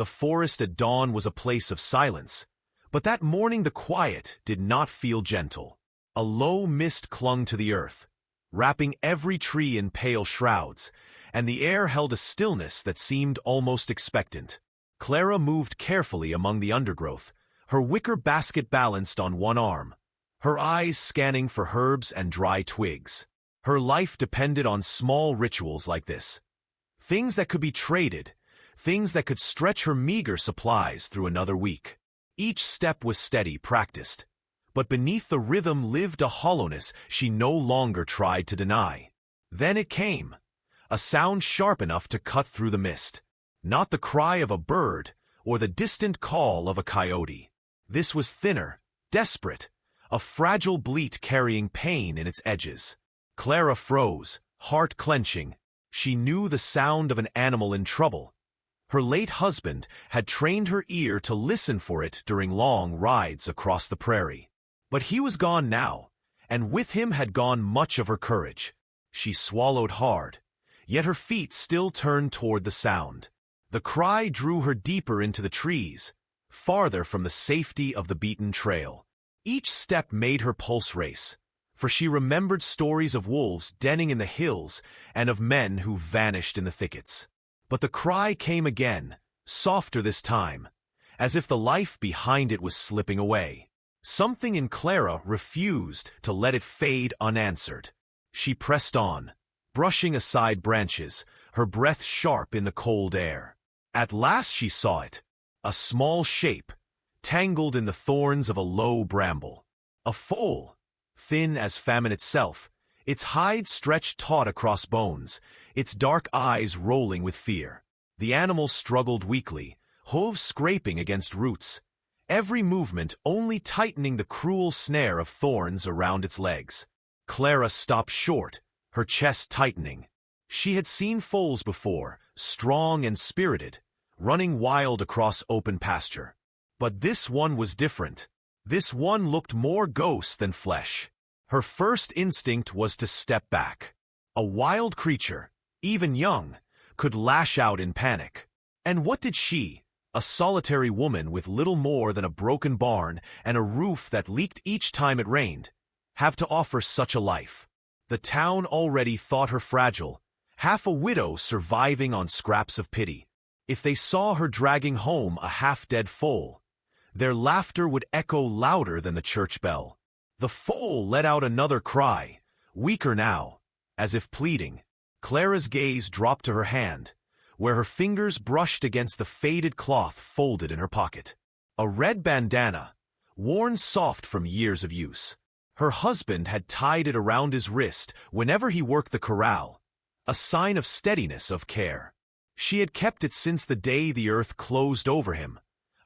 The forest at dawn was a place of silence, but that morning the quiet did not feel gentle. A low mist clung to the earth, wrapping every tree in pale shrouds, and the air held a stillness that seemed almost expectant. Clara moved carefully among the undergrowth, her wicker basket balanced on one arm, her eyes scanning for herbs and dry twigs. Her life depended on small rituals like this. Things that could be traded, things that could stretch her meager supplies through another week. Each step was steady, practiced, but beneath the rhythm lived a hollowness she no longer tried to deny. Then it came, a sound sharp enough to cut through the mist. Not the cry of a bird or the distant call of a coyote. This was thinner, desperate, a fragile bleat carrying pain in its edges. Clara froze, heart clenching. She knew the sound of an animal in trouble. Her late husband had trained her ear to listen for it during long rides across the prairie. But he was gone now, and with him had gone much of her courage. She swallowed hard, yet her feet still turned toward the sound. The cry drew her deeper into the trees, farther from the safety of the beaten trail. Each step made her pulse race, for she remembered stories of wolves denning in the hills and of men who vanished in the thickets. But the cry came again, softer this time, as if the life behind it was slipping away. Something in Clara refused to let it fade unanswered. She pressed on, brushing aside branches, her breath sharp in the cold air. At last she saw it, a small shape, tangled in the thorns of a low bramble. A foal, thin as famine itself, its hide stretched taut across bones, its dark eyes rolling with fear. The animal struggled weakly, hooves scraping against roots, every movement only tightening the cruel snare of thorns around its legs. Clara stopped short, her chest tightening. She had seen foals before, strong and spirited, running wild across open pasture. But this one was different. This one looked more ghost than flesh. Her first instinct was to step back. A wild creature, even young, could lash out in panic. And what did she, a solitary woman with little more than a broken barn and a roof that leaked each time it rained, have to offer such a life? The town already thought her fragile, half a widow surviving on scraps of pity. If they saw her dragging home a half-dead foal, their laughter would echo louder than the church bell. The foal let out another cry, weaker now, as if pleading. Clara's gaze dropped to her hand, where her fingers brushed against the faded cloth folded in her pocket. A red bandana, worn soft from years of use. Her husband had tied it around his wrist whenever he worked the corral, a sign of steadiness, of care. She had kept it since the day the earth closed over him,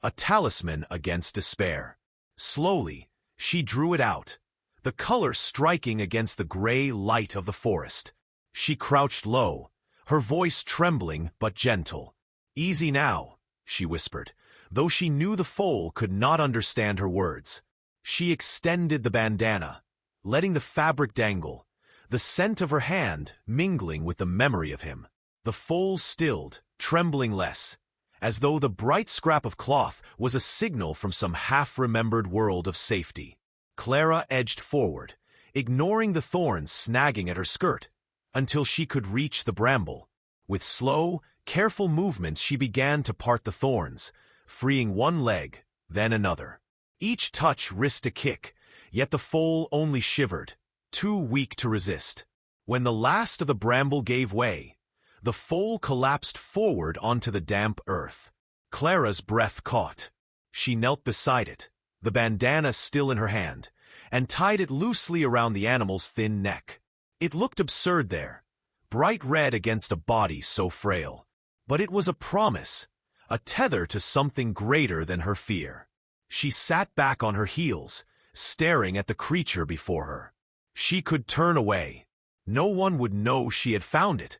a talisman against despair. Slowly, she drew it out, the color striking against the gray light of the forest. She crouched low, her voice trembling but gentle. "Easy now," she whispered, though she knew the foal could not understand her words. She extended the bandana, letting the fabric dangle, the scent of her hand mingling with the memory of him. The foal stilled, trembling less, as though the bright scrap of cloth was a signal from some half-remembered world of safety. Clara edged forward, ignoring the thorns snagging at her skirt, until she could reach the bramble. With slow, careful movements she began to part the thorns, freeing one leg, then another. Each touch risked a kick, yet the foal only shivered, too weak to resist. When the last of the bramble gave way, the foal collapsed forward onto the damp earth. Clara's breath caught. She knelt beside it, the bandana still in her hand, and tied it loosely around the animal's thin neck. It looked absurd there, bright red against a body so frail. But it was a promise, a tether to something greater than her fear. She sat back on her heels, staring at the creature before her. She could turn away. No one would know she had found it,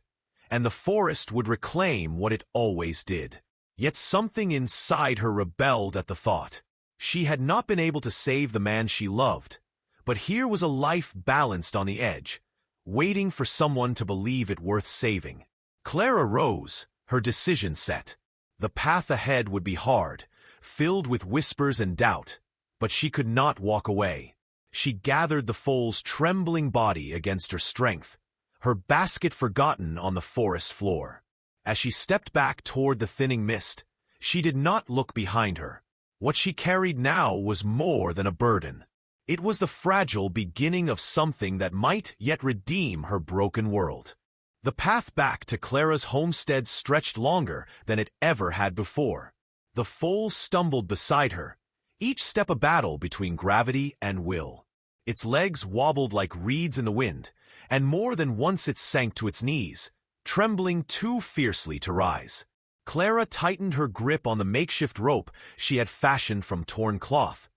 and the forest would reclaim what it always did. Yet something inside her rebelled at the thought. She had not been able to save the man she loved, but here was a life balanced on the edge, waiting for someone to believe it worth saving. Clara rose, her decision set. The path ahead would be hard, filled with whispers and doubt, but she could not walk away. She gathered the foal's trembling body against her strength, her basket forgotten on the forest floor. As she stepped back toward the thinning mist, she did not look behind her. What she carried now was more than a burden. It was the fragile beginning of something that might yet redeem her broken world. The path back to Clara's homestead stretched longer than it ever had before. The foal stumbled beside her, each step a battle between gravity and will. Its legs wobbled like reeds in the wind, and more than once it sank to its knees, trembling too fiercely to rise. Clara tightened her grip on the makeshift rope she had fashioned from torn cloth,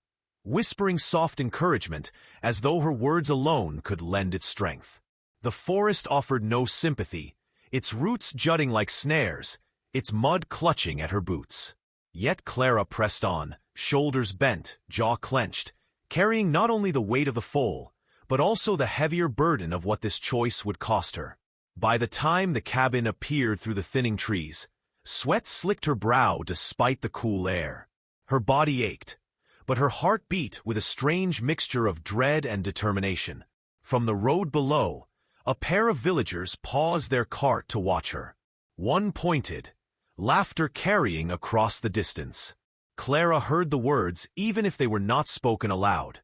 whispering soft encouragement as though her words alone could lend it strength. The forest offered no sympathy, its roots jutting like snares, its mud clutching at her boots. Yet Clara pressed on, shoulders bent, jaw clenched, carrying not only the weight of the foal, but also the heavier burden of what this choice would cost her. By the time the cabin appeared through the thinning trees, sweat slicked her brow despite the cool air. Her body ached, but her heart beat with a strange mixture of dread and determination. From the road below, a pair of villagers paused their cart to watch her. One pointed, laughter carrying across the distance. Clara heard the words even if they were not spoken aloud.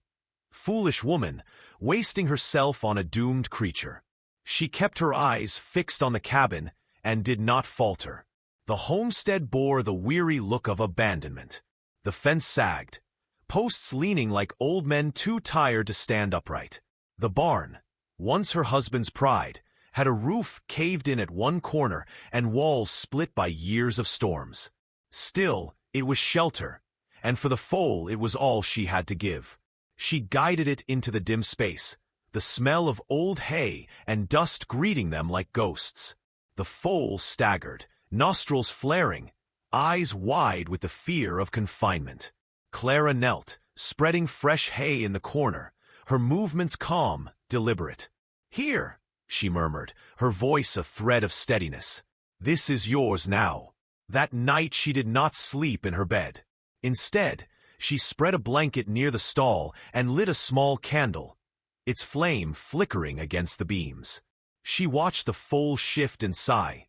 Foolish woman, wasting herself on a doomed creature. She kept her eyes fixed on the cabin and did not falter. The homestead bore the weary look of abandonment. The fence sagged, posts leaning like old men too tired to stand upright. The barn, once her husband's pride, had a roof caved in at one corner and walls split by years of storms. Still, it was shelter, and for the foal it was all she had to give. She guided it into the dim space, the smell of old hay and dust greeting them like ghosts. The foal staggered, nostrils flaring, eyes wide with the fear of confinement. Clara knelt, spreading fresh hay in the corner, her movements calm, deliberate. "Here," she murmured, her voice a thread of steadiness. "This is yours now." That night she did not sleep in her bed. Instead, she spread a blanket near the stall and lit a small candle, its flame flickering against the beams. She watched the foal shift and sigh,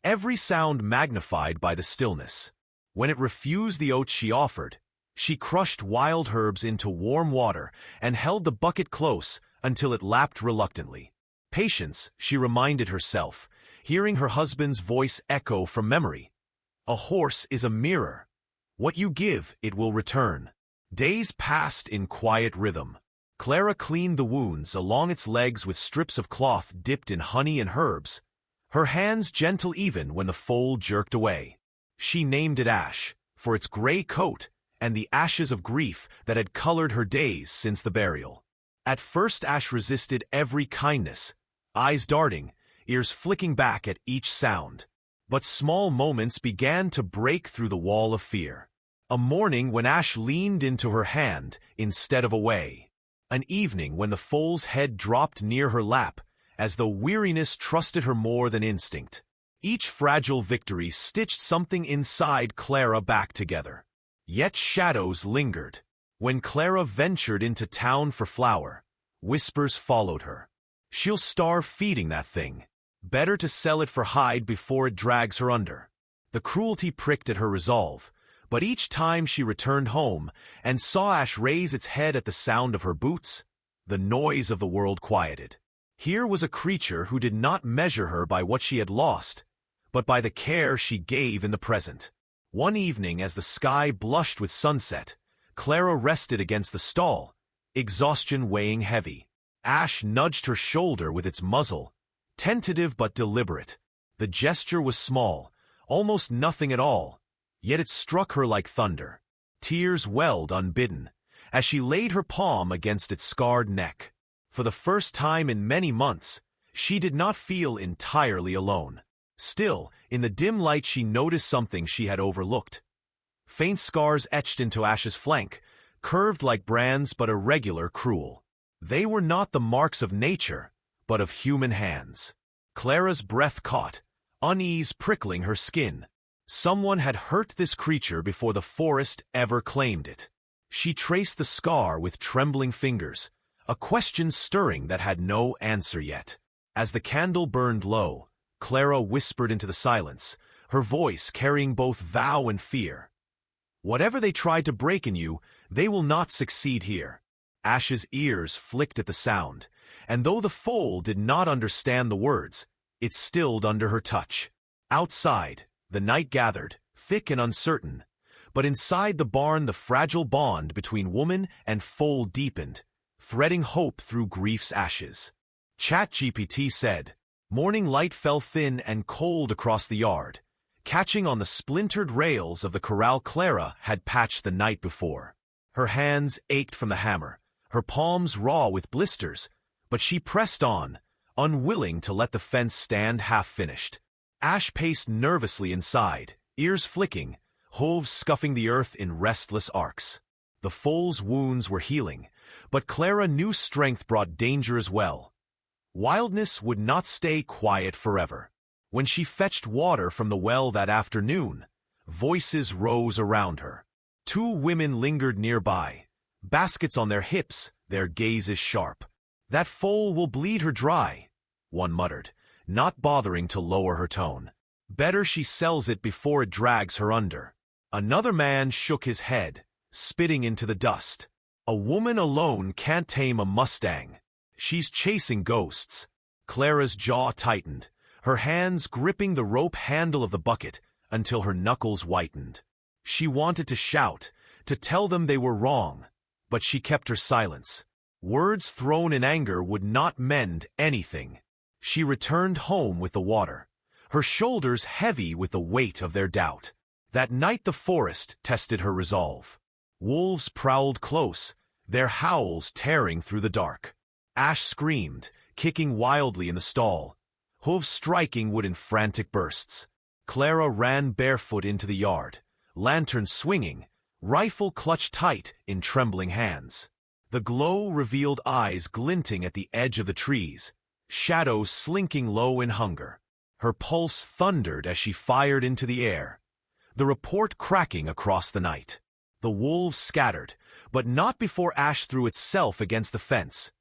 every sound magnified by the stillness. When it refused the oats she offered, she crushed wild herbs into warm water and held the bucket close until it lapped reluctantly. Patience, she reminded herself, hearing her husband's voice echo from memory. A horse is a mirror. What you give, it will return. Days passed in quiet rhythm. Clara cleaned the wounds along its legs with strips of cloth dipped in honey and herbs, her hands gentle even when the foal jerked away. She named it Ash, for its gray coat and the ashes of grief that had colored her days since the burial. At first Ash resisted every kindness, eyes darting, ears flicking back at each sound. But small moments began to break through the wall of fear. A morning when Ash leaned into her hand instead of away. An evening when the foal's head dropped near her lap, as though weariness trusted her more than instinct. Each fragile victory stitched something inside Clara back together. Yet shadows lingered. When Clara ventured into town for flour, whispers followed her. "She'll starve feeding that thing. Better to sell it for hide before it drags her under." The cruelty pricked at her resolve, but each time she returned home and saw Ash raise its head at the sound of her boots, the noise of the world quieted. Here was a creature who did not measure her by what she had lost, but by the care she gave in the present. One evening, as the sky blushed with sunset, Clara rested against the stall, exhaustion weighing heavy. Ash nudged her shoulder with its muzzle, tentative but deliberate. The gesture was small, almost nothing at all, yet it struck her like thunder. Tears welled unbidden, as she laid her palm against its scarred neck. For the first time in many months, she did not feel entirely alone. Still, in the dim light she noticed something she had overlooked. Faint scars etched into Ash's flank, curved like brands but irregular, cruel. They were not the marks of nature, but of human hands. Clara's breath caught, unease prickling her skin. Someone had hurt this creature before the forest ever claimed it. She traced the scar with trembling fingers, a question stirring that had no answer yet. As the candle burned low, Clara whispered into the silence, her voice carrying both vow and fear. "Whatever they tried to break in you, they will not succeed here." Ash's ears flicked at the sound, and though the foal did not understand the words, it stilled under her touch. Outside, the night gathered, thick and uncertain, but inside the barn the fragile bond between woman and foal deepened, threading hope through grief's ashes. ChatGPT said, "Morning light fell thin and cold across the yard, catching on the splintered rails of the corral Clara had patched the night before. Her hands ached from the hammer, her palms raw with blisters, but she pressed on, unwilling to let the fence stand half-finished." Ash paced nervously inside, ears flicking, hooves scuffing the earth in restless arcs. The foal's wounds were healing, but Clara knew strength brought danger as well. Wildness would not stay quiet forever. When she fetched water from the well that afternoon, voices rose around her. Two women lingered nearby, baskets on their hips, their gazes sharp. "That foal will bleed her dry," one muttered, not bothering to lower her tone. "Better she sells it before it drags her under." Another man shook his head, spitting into the dust. "A woman alone can't tame a Mustang. She's chasing ghosts." Clara's jaw tightened, her hands gripping the rope handle of the bucket until her knuckles whitened. She wanted to shout, to tell them they were wrong, but she kept her silence. Words thrown in anger would not mend anything. She returned home with the water, her shoulders heavy with the weight of their doubt. That night the forest tested her resolve. Wolves prowled close, their howls tearing through the dark. Ash screamed, kicking wildly in the stall, hooves striking wood in frantic bursts. Clara ran barefoot into the yard, lantern swinging, rifle clutched tight in trembling hands. The glow revealed eyes glinting at the edge of the trees, shadows slinking low in hunger. Her pulse thundered as she fired into the air, the report cracking across the night. The wolves scattered, but not before Ash threw itself against the fence,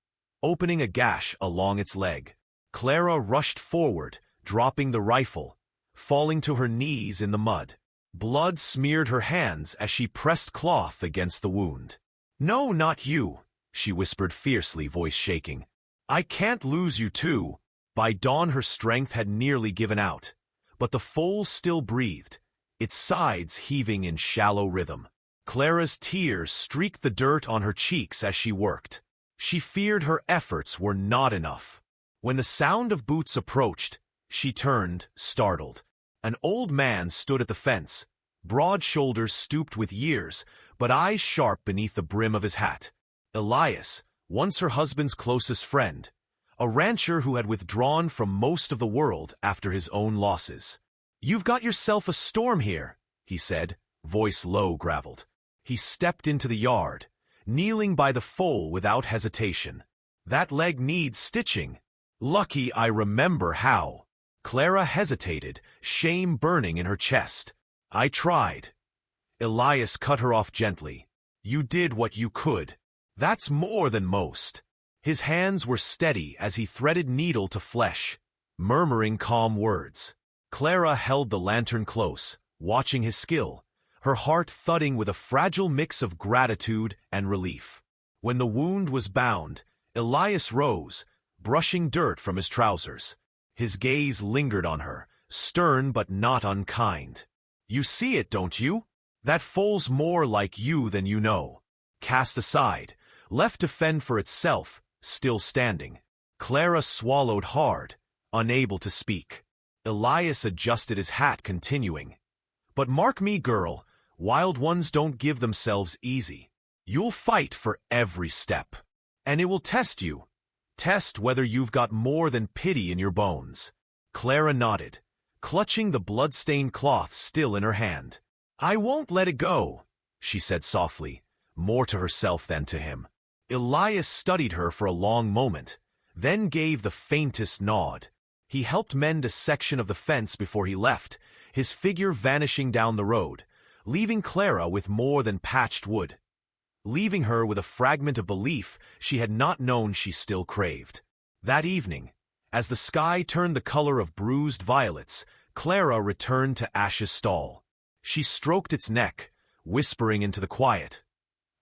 opening a gash along its leg. Clara rushed forward, dropping the rifle, falling to her knees in the mud. Blood smeared her hands as she pressed cloth against the wound. "No, not you," she whispered fiercely, voice shaking. "I can't lose you too." By dawn her strength had nearly given out, but the foal still breathed, its sides heaving in shallow rhythm. Clara's tears streaked the dirt on her cheeks as she worked. She feared her efforts were not enough. When the sound of boots approached, she turned, startled. An old man stood at the fence, broad shoulders stooped with years, but eyes sharp beneath the brim of his hat. Elias, once her husband's closest friend, a rancher who had withdrawn from most of the world after his own losses. "You've got yourself a storm here," he said, voice low graveled. He stepped into the yard, kneeling by the foal without hesitation. "That leg needs stitching." "Lucky I remember how." Clara hesitated, shame burning in her chest. "I tried." Elias cut her off gently. "You did what you could. That's more than most." His hands were steady as he threaded needle to flesh, murmuring calm words. Clara held the lantern close, watching his skill, her heart thudding with a fragile mix of gratitude and relief. When the wound was bound, Elias rose, brushing dirt from his trousers. His gaze lingered on her, stern but not unkind. "You see it, don't you? That foal's more like you than you know." Cast aside, left to fend for itself, still standing. Clara swallowed hard, unable to speak. Elias adjusted his hat, continuing, "But mark me, girl, wild ones don't give themselves easy. You'll fight for every step. And it will test you. Test whether you've got more than pity in your bones." Clara nodded, clutching the blood-stained cloth still in her hand. "I won't let it go," she said softly, more to herself than to him. Elias studied her for a long moment, then gave the faintest nod. He helped mend a section of the fence before he left, his figure vanishing down the road, leaving Clara with more than patched wood, leaving her with a fragment of belief she had not known she still craved. That evening, as the sky turned the color of bruised violets, Clara returned to Ash's stall. She stroked its neck, whispering into the quiet,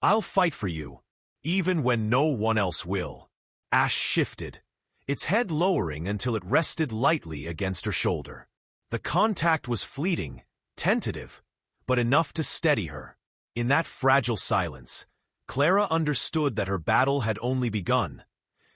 "I'll fight for you, even when no one else will." Ash shifted, its head lowering until it rested lightly against her shoulder. The contact was fleeting, tentative, but enough to steady her. In that fragile silence, Clara understood that her battle had only begun,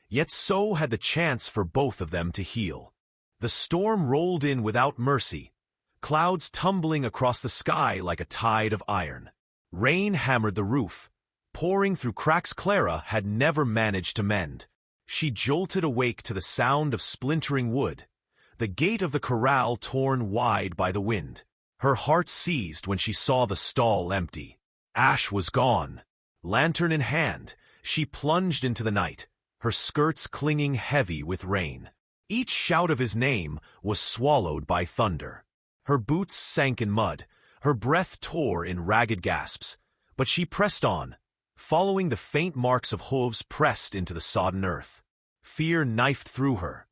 yet so had the chance for both of them to heal. The storm rolled in without mercy, clouds tumbling across the sky like a tide of iron. Rain hammered the roof, pouring through cracks Clara had never managed to mend. She jolted awake to the sound of splintering wood, the gate of the corral torn wide by the wind. Her heart seized when she saw the stall empty. Ash was gone. Lantern in hand, she plunged into the night, her skirts clinging heavy with rain. Each shout of his name was swallowed by thunder. Her boots sank in mud, her breath tore in ragged gasps, but she pressed on, following the faint marks of hooves pressed into the sodden earth. Fear knifed through her.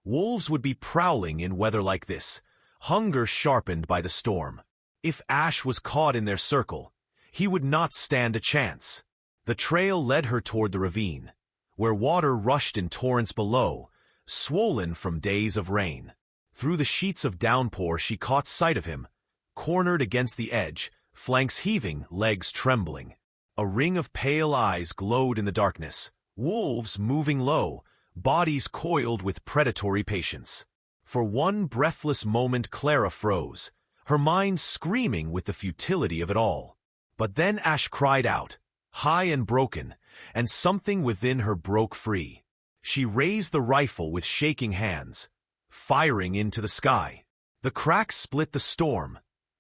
Wolves would be prowling in weather like this, hunger sharpened by the storm. If Ash was caught in their circle, he would not stand a chance. The trail led her toward the ravine, where water rushed in torrents below, swollen from days of rain. Through the sheets of downpour she caught sight of him, cornered against the edge, flanks heaving, legs trembling. A ring of pale eyes glowed in the darkness, wolves moving low, bodies coiled with predatory patience. For one breathless moment Clara froze, her mind screaming with the futility of it all. But then Ash cried out, high and broken, and something within her broke free. She raised the rifle with shaking hands, firing into the sky. The cracks split the storm,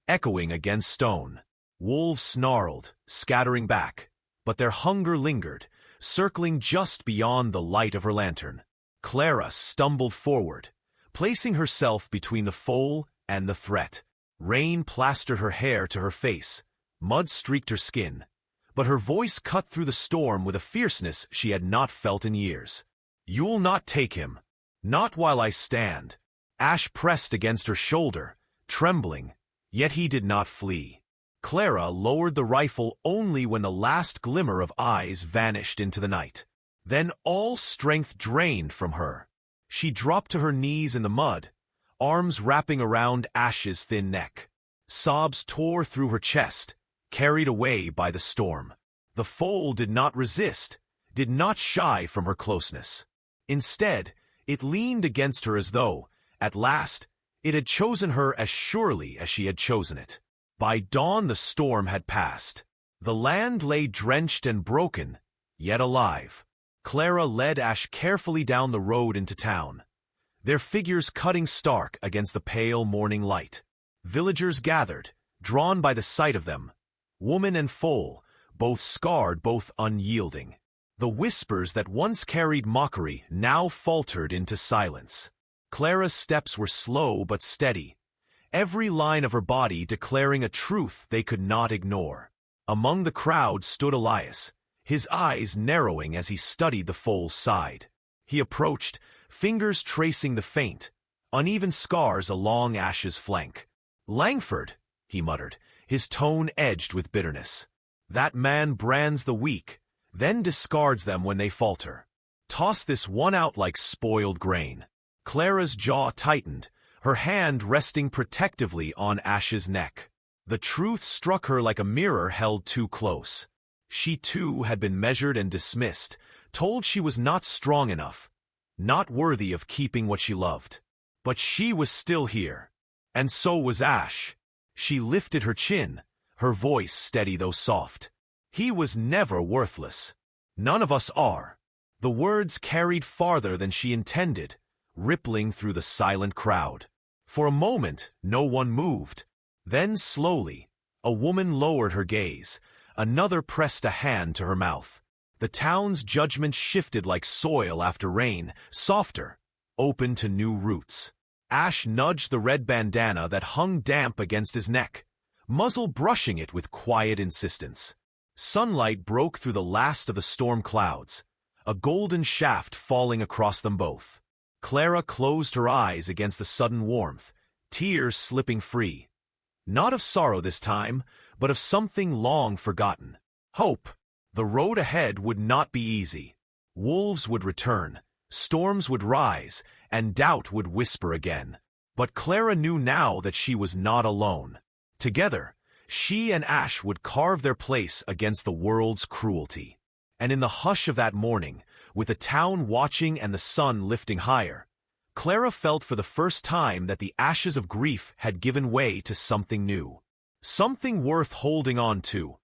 echoing against stone. Wolves snarled, scattering back, but their hunger lingered, circling just beyond the light of her lantern. Clara stumbled forward, placing herself between the foal and the threat. Rain plastered her hair to her face, mud streaked her skin, but her voice cut through the storm with a fierceness she had not felt in years. "You'll not take him. Not while I stand." Ash pressed against her shoulder, trembling, yet he did not flee. Clara lowered the rifle only when the last glimmer of eyes vanished into the night. Then all strength drained from her. She dropped to her knees in the mud, arms wrapping around Ash's thin neck. Sobs tore through her chest, carried away by the storm. The foal did not resist, did not shy from her closeness. Instead, it leaned against her as though, at last, it had chosen her as surely as she had chosen it. By dawn the storm had passed. The land lay drenched and broken, yet alive. Clara led Ash carefully down the road into town, their figures cutting stark against the pale morning light. Villagers gathered, drawn by the sight of them, woman and foal, both scarred, both unyielding. The whispers that once carried mockery now faltered into silence. Clara's steps were slow but steady, every line of her body declaring a truth they could not ignore. Among the crowd stood Elias, his eyes narrowing as he studied the foal's side. He approached, fingers tracing the faint, uneven scars along Ash's flank. "Langford," he muttered, his tone edged with bitterness. "That man brands the weak, then discards them when they falter. Toss this one out like spoiled grain." Clara's jaw tightened, her hand resting protectively on Ash's neck. The truth struck her like a mirror held too close. She too had been measured and dismissed, told she was not strong enough, not worthy of keeping what she loved. But she was still here, and so was Ash. She lifted her chin, her voice steady though soft. "He was never worthless. None of us are." The words carried farther than she intended, rippling through the silent crowd. For a moment, no one moved. Then slowly, a woman lowered her gaze, another pressed a hand to her mouth. The town's judgment shifted like soil after rain, softer, open to new roots. Ash nudged the red bandana that hung damp against his neck, muzzle brushing it with quiet insistence. Sunlight broke through the last of the storm clouds, a golden shaft falling across them both. Clara closed her eyes against the sudden warmth, tears slipping free. Not of sorrow this time, but of something long forgotten. Hope. The road ahead would not be easy. Wolves would return, storms would rise, and doubt would whisper again. But Clara knew now that she was not alone. Together, she and Ash would carve their place against the world's cruelty. And in the hush of that morning, with the town watching and the sun lifting higher, Clara felt for the first time that the ashes of grief had given way to something new. Something worth holding on to.